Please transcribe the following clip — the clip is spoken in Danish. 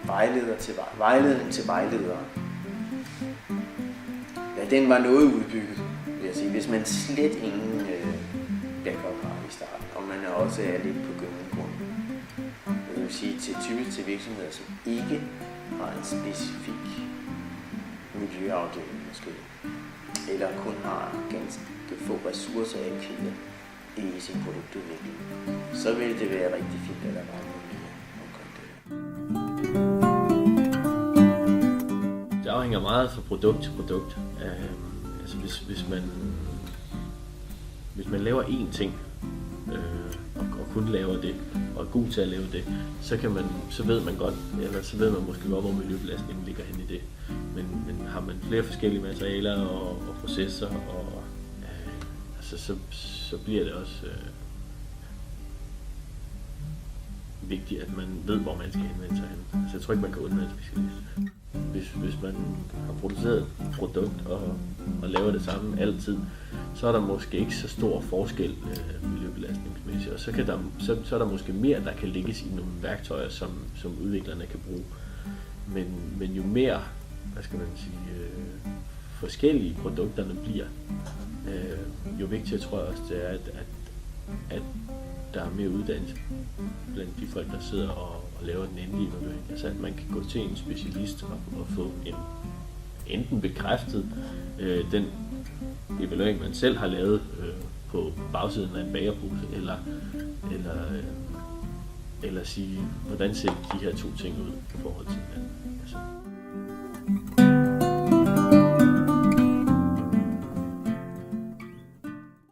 vejledning til vejledere. Ja, den var noget udbygget, vil jeg sige, hvis man slet ingen backup har i starten, og man også er lidt på gyngegrund. Det vil sige typisk til virksomheder, som ikke har en specifik miljøafdeling måske, eller kun har ganske få ressourcer allokeret i sin produktudvikling, så vil det være rigtig fint, at der var noget mere omkring det. Det afhænger meget fra produkt til produkt. Altså hvis man laver én ting, og kun laver det, og er god til at lave det, så ved man godt, eller så ved man måske godt, hvor miljøbelastningen ligger hen i det. Men har man flere forskellige materialer og processer, og så bliver det også vigtigt, at man ved, hvor man skal henvende sig hen. Altså jeg tror ikke, man kan undvære en specialist. Hvis man har produceret et produkt og laver det samme altid, så er der måske ikke så stor forskel miljøbelastningsmæssigt, og så er der måske mere, der kan lægges i nogle værktøjer, som udviklerne kan bruge. Men jo mere, forskellige produkterne bliver, jo vigtigere tror jeg også, det er, at der er mere uddannelse blandt de folk, der sidder og laver den endelige evaluering. Altså at man kan gå til en specialist og få enten bekræftet den evaluering, man selv har lavet på bagsiden af en bagerpose, eller sige, hvordan ser de her to ting ud i forhold til hinanden. Altså,